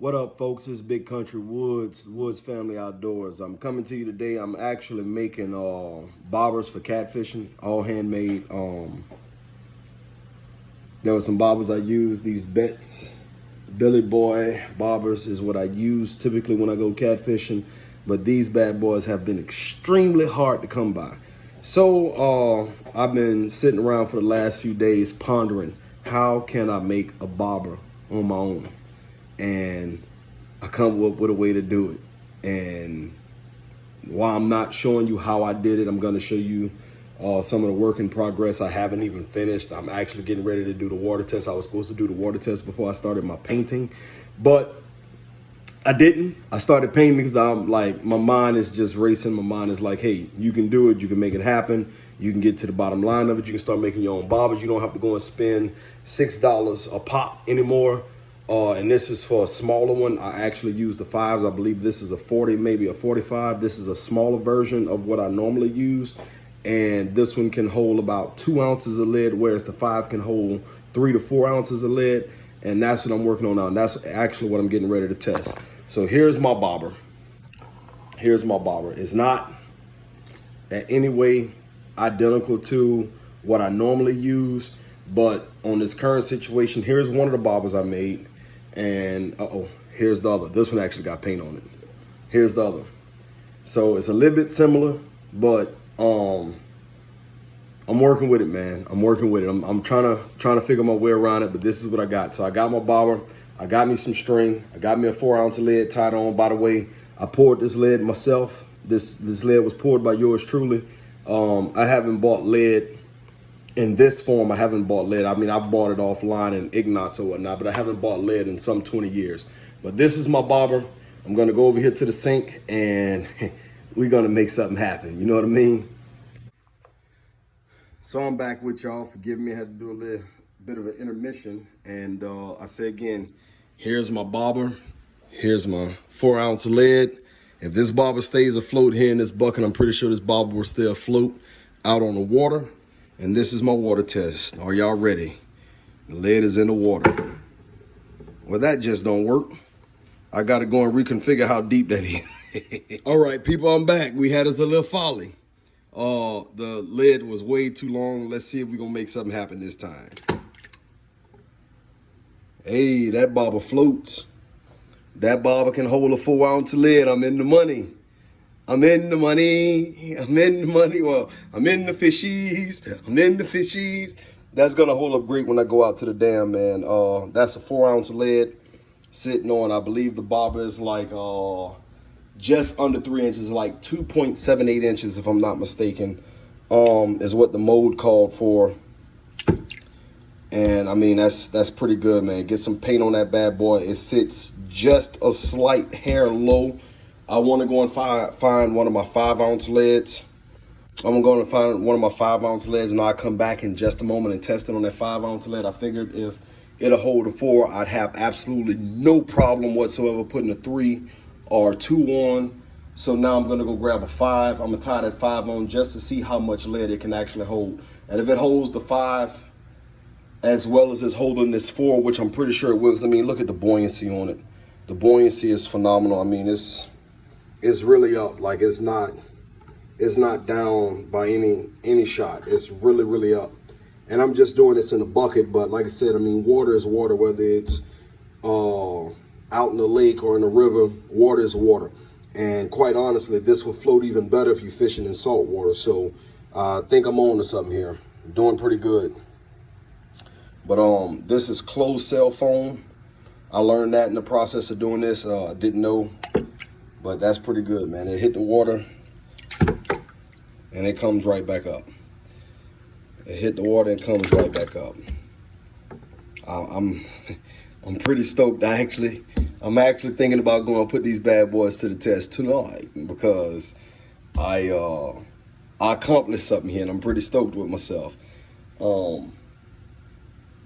What up, folks? This is Big Country Woods, Woods Family Outdoors. I'm coming to you today. I'm actually making bobbers for catfishing, all handmade. There were some bobbers I used. These Betts Billy Boy bobbers is what I use typically when I go catfishing, but these bad boys have been extremely hard to come by. So I've been sitting around for the last few days pondering, how can I make a bobber on my own? And I come up with a way to do it. And while I'm not showing you how I did it, I'm going to show you some of the work in progress. I haven't even finished. I'm actually getting ready to do the water test. I was supposed to do the water test before I started my painting, but I didn't. I started painting because I'm like, my mind is just racing. My mind is like, hey, you can do it. You can make it happen. You can get to the bottom line of it. You can start making your own bobbers. You don't have to go and spend $6 a pop anymore. And this is for a smaller one. I actually use the 5s. I believe this is a 40, maybe a 45. This is a smaller version of what I normally use. And this one can hold about 2 ounces of lead, whereas the 5 can hold 3 to 4 ounces of lead. And that's what I'm working on now. And that's actually what I'm getting ready to test. So here's my bobber. Here's my bobber. It's not in any way identical to what I normally use, but on this current situation, here's one of the bobbers I made. And here's the other. This one actually got paint on it. Here's the other. So it's a little bit similar, but I'm working with it, man. I'm working with it. I'm trying to figure my way around it, but this is what I got. So I got my bobber. I got me some string. I got me a 4 ounce of lead tied on. By the way, I poured this lead myself. This lead was poured by yours truly. I haven't bought lead in this form. I haven't bought lead. I mean, I bought it offline in Ignatz or whatnot, but I haven't bought lead in some 20 years. But this is my bobber. I'm going to go over here to the sink and we're going to make something happen. You know what I mean? So I'm back with y'all. Forgive me, I had to do a little bit of an intermission. And I say again, here's my bobber. Here's my 4 ounce lead. If this bobber stays afloat here in this bucket, I'm pretty sure this bobber will stay afloat out on the water. And this is my water test. Are y'all ready? The lead is in the water. Well, that just don't work. I got to go and reconfigure how deep that is. All right, people, I'm back. We had us a little folly. The lead was way too long. Let's see if we're going to make something happen this time. Hey, that bobber floats. That bobber can hold a 4 ounce lead. I'm in the money. I'm in the money. I'm in the money. Well, I'm in the fishies. I'm in the fishies. That's going to hold up great when I go out to the dam, man. That's a 4 ounce lead sitting on, I believe the bobber is like just under 3 inches, like 2.78 inches, if I'm not mistaken, is what the mold called for. And I mean, that's pretty good, man. Get some paint on that bad boy. It sits just a slight hair low. I want to go and find one of my 5 ounce leads. I'm going to find one of my 5 ounce leads, and I'll come back in just a moment and test it on that 5 ounce lead. I figured if it'll hold a 4, I'd have absolutely no problem whatsoever putting a 3 or 2 on. So now I'm going to go grab a 5. I'm going to tie that 5 on just to see how much lead it can actually hold. And if it holds the 5 as well as it's holding this 4, which I'm pretty sure it will, because I mean, look at the buoyancy on it. The buoyancy is phenomenal. I mean, it's really up. Like it's not down by any shot. It's really up. And I'm just doing this in a bucket, but like I said, I mean, water is water, whether it's out in the lake or in the river. Water is water. And quite honestly, this will float even better if you're fishing in salt water. So I think I'm on to something here. I'm doing pretty good. But this is closed cell foam. I learned that in the process of doing this. I didn't know, but that's pretty good, man. It hit the water and it comes right back up. It hit the water and comes right back up. I'm pretty stoked. I'm actually thinking about going to put these bad boys to the test tonight because I accomplished something here, and I'm pretty stoked with myself.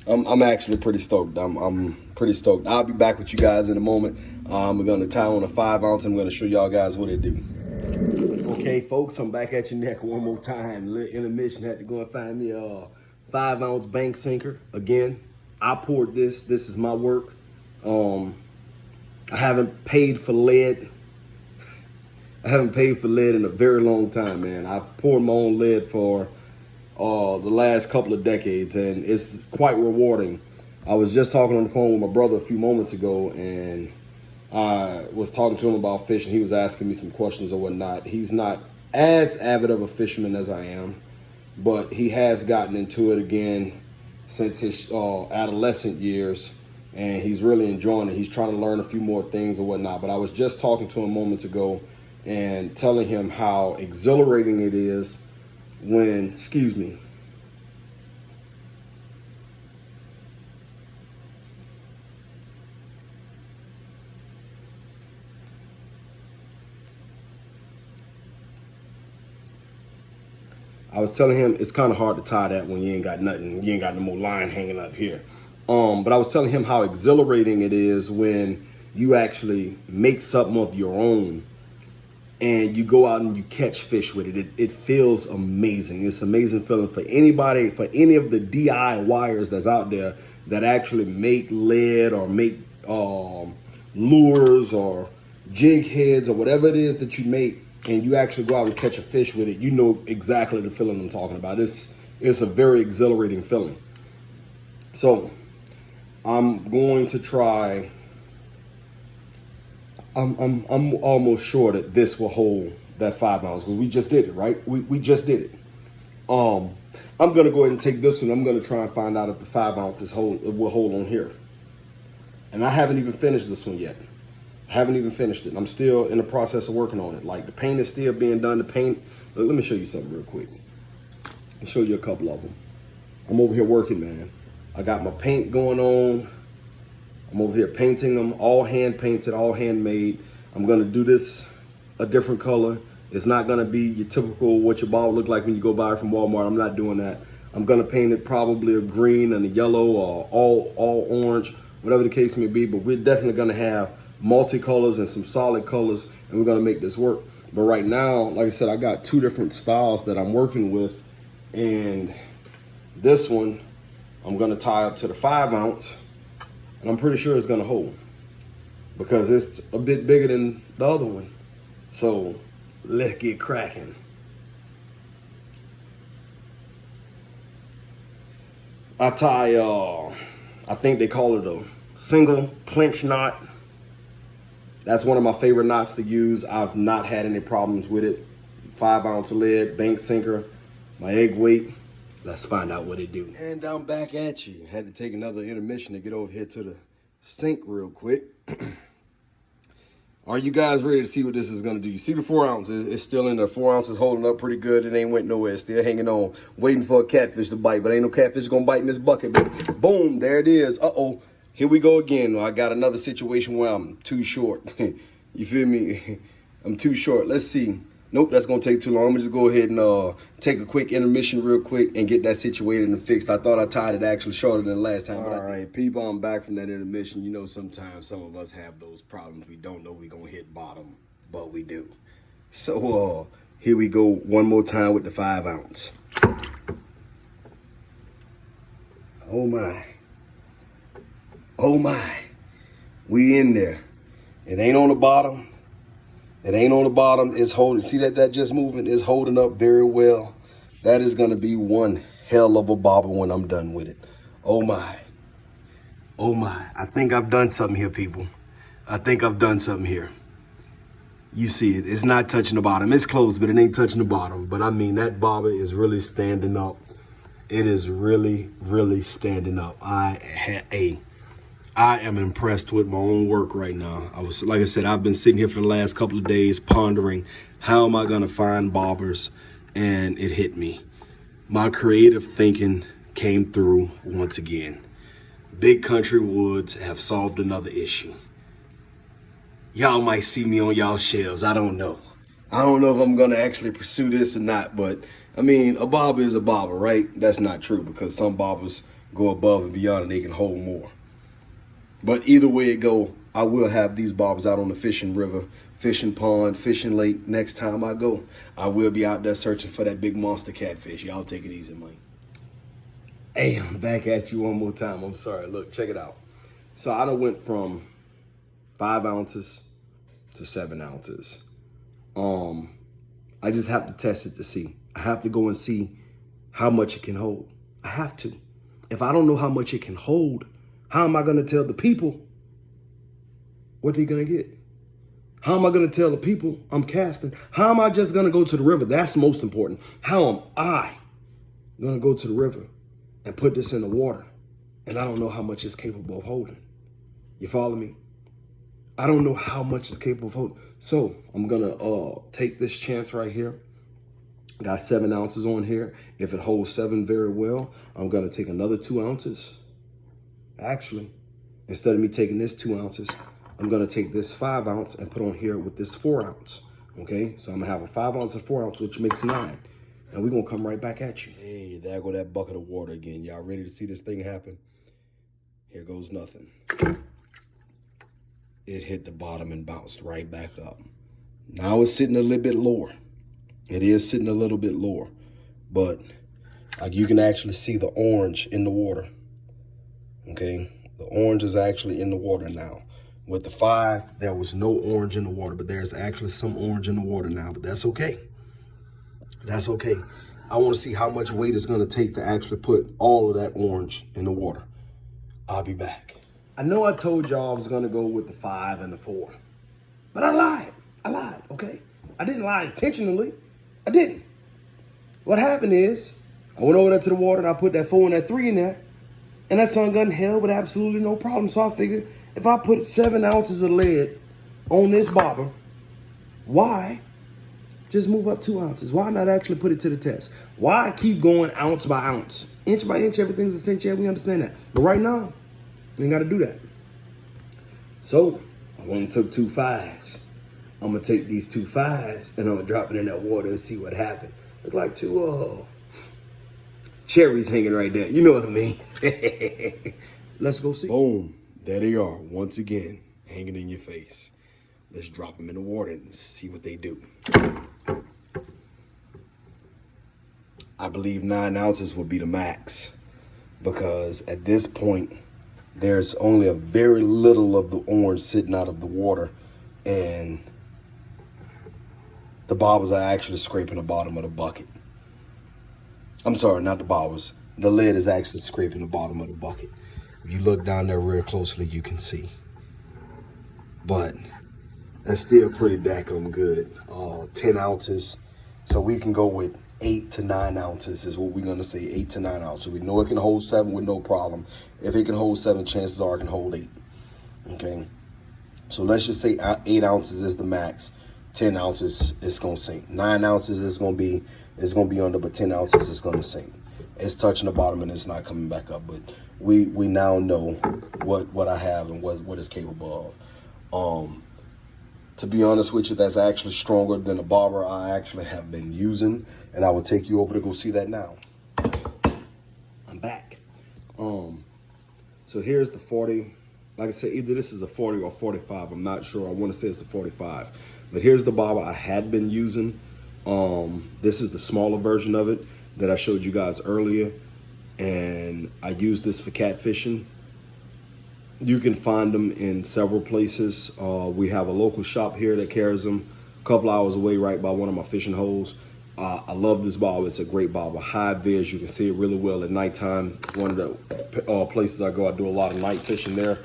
I'm actually pretty stoked. I'm pretty stoked. I'll be back with you guys in a moment. We're gonna tie on a 5 ounce. I'm gonna show y'all guys what it do. Okay, folks, I'm back at your neck one more time. Little intermission, had to go and find me a 5 ounce bank sinker. Again, I poured this. This is my work. I haven't paid for lead. I haven't paid for lead in a very long time, man. I've poured my own lead for the last couple of decades, and it's quite rewarding. I was just talking on the phone with my brother a few moments ago, and I was talking to him about fishing. He was asking me some questions or whatnot. He's not as avid of a fisherman as I am, but he has gotten into it again since his adolescent years, and he's really enjoying it. He's trying to learn a few more things or whatnot. But I was just talking to him moments ago and telling him how exhilarating it is when, excuse me, I was telling him it's kind of hard to tie that when you ain't got nothing, you ain't got no more line hanging up here. But I was telling him how exhilarating it is when you actually make something of your own and you go out and you catch fish with it. It feels amazing. It's an amazing feeling for anybody, for any of the DIYers that's out there that actually make lead or make lures or jig heads or whatever it is that you make, and you actually go out and catch a fish with it. You know exactly the feeling I'm talking about. It's a very exhilarating feeling. So I'm going to try. I'm almost sure that this will hold that 5 ounce because we just did it, right? We just did it. I'm gonna go ahead and take this one. I'm gonna try and find out if the 5 ounces will hold on here. And I haven't even finished this one yet. I haven't even finished it. I'm still in the process of working on it. Like the paint is still being done. The paint. Let me show you something real quick. I'll show you a couple of them. I'm over here working, man. I got my paint going on. I'm over here painting them, all hand painted, all handmade. I'm gonna do this a different color. It's not gonna be your typical what your ball look like when you go buy it from Walmart. I'm not doing that. I'm gonna paint it probably a green and a yellow or all orange, whatever the case may be. But we're definitely gonna have multicolors and some solid colors, and we're gonna make this work. But right now, like I said, I got two different styles that I'm working with, and this one I'm gonna tie up to the 5 ounce. And I'm pretty sure it's gonna hold because it's a bit bigger than the other one. So let's get cracking. I tie, I think they call it a single clinch knot. That's one of my favorite knots to use. I've not had any problems with it. 5 ounce lead, bank sinker, my egg weight. Let's find out what it do. And I'm back at you. Had to take another intermission to get over here to the sink real quick. Are you guys ready to see what this is gonna do? You see the 4 ounces, it's still in there. 4 ounces holding up pretty good. It ain't went nowhere, it's still hanging on, waiting for a catfish to bite, but ain't no catfish gonna bite in this bucket, baby. Boom, there it is. Uh-oh, here we go again. I got another situation where I'm too short. You feel me? I'm too short. Let's see. Nope, that's gonna take too long. I'm gonna just go ahead and take a quick intermission real quick and get that situated and fixed. I thought I tied it actually shorter than the last time. All right, people, I'm back from that intermission. You know, sometimes some of us have those problems. We don't know we're gonna hit bottom, but we do. So here we go one more time with the 5 ounce. Oh my. Oh my. We in there. It ain't on the bottom. It ain't on the bottom, it's holding. See that just moving? It's holding up very well. That is gonna be one hell of a bobber when I'm done with it. Oh my. Oh my. I think I've done something here, people. I think I've done something here. You see it, it's not touching the bottom. It's close, but it ain't touching the bottom. But I mean, that bobber is really standing up. It is really, really standing up. I am impressed with my own work right now. Like I said, I've been sitting here for the last couple of days pondering, how am I gonna find bobbers? And it hit me. My creative thinking came through once again. Big Country Woods have solved another issue. Y'all might see me on y'all shelves, I don't know. I don't know if I'm gonna actually pursue this or not, but I mean, a bobber is a bobber, right? That's not true because some bobbers go above and beyond and they can hold more. But either way it go, I will have these bobbers out on the fishing river, fishing pond, fishing lake. Next time I go, I will be out there searching for that big monster catfish. Y'all take it easy, man. Hey, I'm back at you one more time. I'm sorry. Look, check it out. So I done went from 5 ounces to 7 ounces. I just have to test it to see. I have to go and see how much it can hold. I have to. If I don't know how much it can hold, how am I going to tell the people what they're going to get? How am I going to tell the people I'm casting? How am I just going to go to the river? That's most important. How am I going to go to the river and put this in the water? And I don't know how much it's capable of holding. You follow me? I don't know how much it's capable of holding. So I'm going to take this chance right here. Got 7 ounces on here. If it holds 7 very well, I'm going to take another 2 ounces. Actually, instead of me taking this 2 ounces, I'm going to take this 5 ounce and put on here with this 4 ounce. Okay, so I'm going to have a 5 ounce and 4 ounce, which makes 9. And we're going to come right back at you. Hey, there go that bucket of water again. Y'all ready to see this thing happen? Here goes nothing. It hit the bottom and bounced right back up. Now it's sitting a little bit lower. It is sitting a little bit lower, but you can actually see the orange in the water. Okay, the orange is actually in the water now. With the 5, there was no orange in the water, but there's actually some orange in the water now, but that's okay. That's okay. I want to see how much weight it's going to take to actually put all of that orange in the water. I'll be back. I know I told y'all I was going to go with the 5 and the 4, but I lied. Okay? I didn't lie intentionally. I didn't. What happened is I went over there to the water and I put that 4 and that 3 in there, and that sun gun held with absolutely no problem. So I figured if I put 7 ounces of lead on this bobber, why just move up 2 ounces? Why not actually put it to the test? Why keep going ounce by ounce? Inch by inch, everything's a cinch. Yeah, we understand that. But right now, you ain't got to do that. So I went and took 2 5s. I'm going to take these 2 5s and I'm going to drop it in that water and see what happens. Look like 2 cherries hanging right there. You know what I mean? Let's go see. Boom. There they are. Once again, hanging in your face. Let's drop them in the water and see what they do. I believe 9 ounces would be the max, because at this point, there's only a very little of the orange sitting out of the water, and the bobbers are actually scraping the bottom of the bucket. I'm sorry, not the bobbers. The lid is actually scraping the bottom of the bucket. If you look down there real closely, you can see. But that's still pretty daggone good. 10 ounces. So we can go with 8 to 9 ounces is what we're going to say, 8 to 9 ounces. We know it can hold 7 with no problem. If it can hold 7, chances are it can hold 8. Okay? So let's just say 8 ounces is the max. 10 ounces is going to sink. 9 ounces is going to be under, but 10 ounces is going to sink. It's touching the bottom and it's not coming back up. But we now know what I have and what it's capable of. To be honest with you, that's actually stronger than the bobber I actually have been using. And I will take you over to go see that now. I'm back. So here's the 40. Like I said, either this is a 40 or 45. I'm not sure. I want to say it's a 45. But here's the bobber I had been using. This is the smaller version of it that I showed you guys earlier. And I use this for catfishing. You can find them in several places. We have a local shop here that carries them a couple hours away right by one of my fishing holes. I love this bobber. It's a great bobber. High vis. You can see it really well at nighttime. One of the places I go, I do a lot of night fishing there.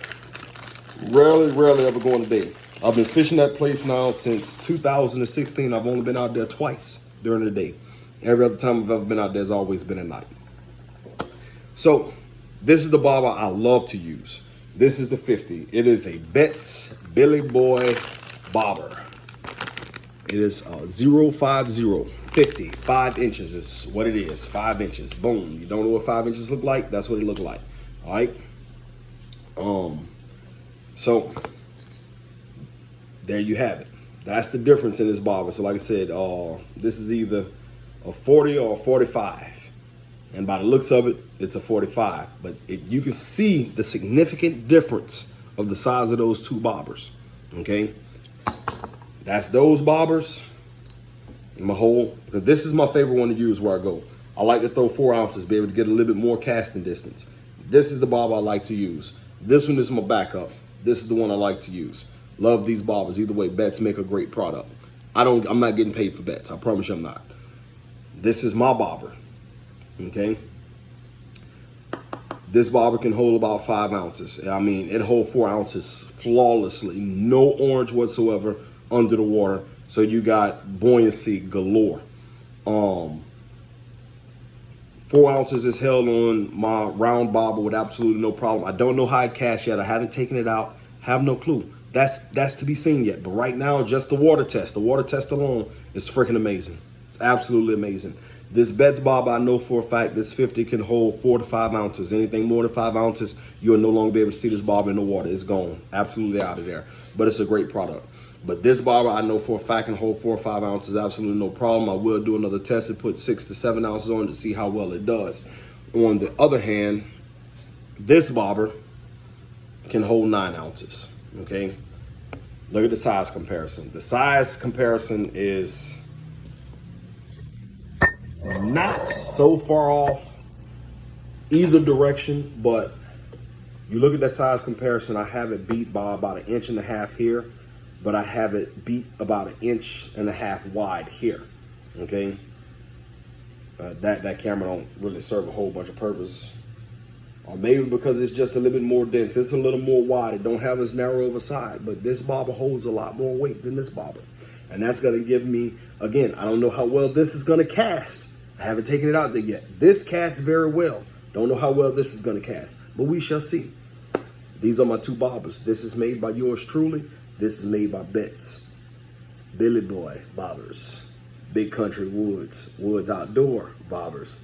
Rarely ever go in the day. I've been fishing that place now since 2016. I've only been out there twice during the day. Every other time I've ever been out there has always been at night. So this is the bobber I love to use. This is the 50. It is a Betts Billy Boy bobber. It is 050, 50, 5 inches is what it is, 5 inches. Boom. You don't know what 5 inches look like? That's what it look like. All right. So there you have it. That's the difference in this bobber. So like I said, this is either a 40 or a 45. And by the looks of it, it's a 45. But you can see the significant difference of the size of those 2 bobbers. Okay? That's those bobbers. My whole, because this is my favorite one to use where I go. I like to throw 4 ounces, be able to get a little bit more casting distance. This is the bobber I like to use. This one is my backup. This is the one I like to use. Love these bobbers. Either way, Betts make a great product. I'm not getting paid for Betts. I promise you I'm not. This is my bobber, okay? This bobber can hold about 5 ounces. I mean, it holds 4 ounces flawlessly. No orange whatsoever under the water. So you got buoyancy galore. 4 ounces is held on my round bobber with absolutely no problem. I don't know how it cast yet. I haven't taken it out. Have no clue. That's to be seen yet. But right now, just the water test. The water test alone is freaking amazing. It's absolutely amazing. This Betts bobber, I know for a fact this 50 can hold 4 to 5 ounces. Anything more than 5 ounces, you'll no longer be able to see this bobber in the water. It's gone. Absolutely out of there. But it's a great product. But this bobber, I know for a fact can hold 4 or 5 ounces. Absolutely no problem. I will do another test and put 6 to 7 ounces on to see how well it does. On the other hand, this bobber can hold 9 ounces. Okay? Look at the size comparison. The size comparison is not so far off either direction, but you look at that size comparison, I have it beat by about 1.5 inches here, but I have it beat about 1.5 inches wide here, okay? That camera don't really serve a whole bunch of purpose. Or maybe because it's just a little bit more dense. It's a little more wide. It don't have as narrow of a side, but this bobber holds a lot more weight than this bobber. And that's gonna give me, again, I don't know how well this is gonna cast. I haven't taken it out there yet. This casts very well. Don't know how well this is gonna cast, but we shall see. These are my 2 bobbers. This is made by yours truly. This is made by Betts. Billy Boy bobbers. Big Country Woods Outdoor bobbers.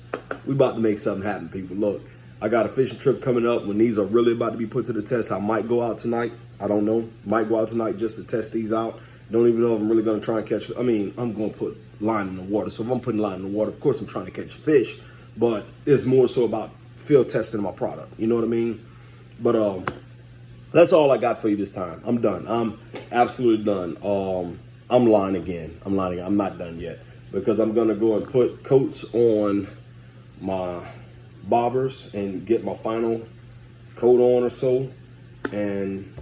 We about to make something happen, people. Look, I got a fishing trip coming up when these are really about to be put to the test. I might go out tonight. I don't know. Might go out tonight just to test these out. Don't even know if I'm really going to try and catch. I mean, I'm going to put line in the water. So if I'm putting line in the water, of course I'm trying to catch fish. But it's more so about field testing my product. You know what I mean? But that's all I got for you this time. I'm done. I'm absolutely done. I'm lying again. I'm not done yet because I'm going to go and put coats on my bobbers and get my final coat on or so. And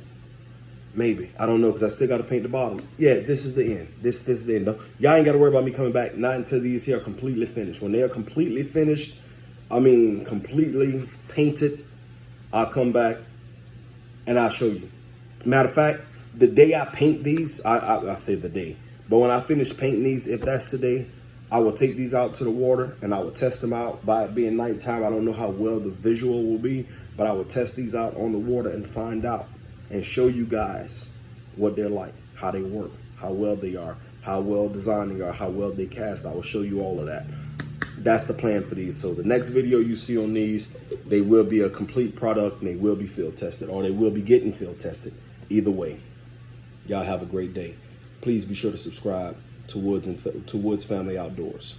maybe, I don't know, because I still got to paint the bottom. Yeah, this is the end. This is the end. Y'all ain't got to worry about me coming back, not until these here are completely finished. When they are completely finished, I mean completely painted, I'll come back and I'll show you. Matter of fact, the day I paint these, I say the day, but when I finish painting these, if that's today, I will take these out to the water and I will test them out. By it being nighttime, I don't know how well the visual will be, but I will test these out on the water and find out and show you guys what they're like, how they work, how well they are, how well designed they are, how well they cast. I will show you all of that. That's the plan for these. So the next video you see on these, they will be a complete product and they will be field tested, or they will be getting field tested. Either way, y'all have a great day. Please be sure to subscribe to Woods Family Outdoors.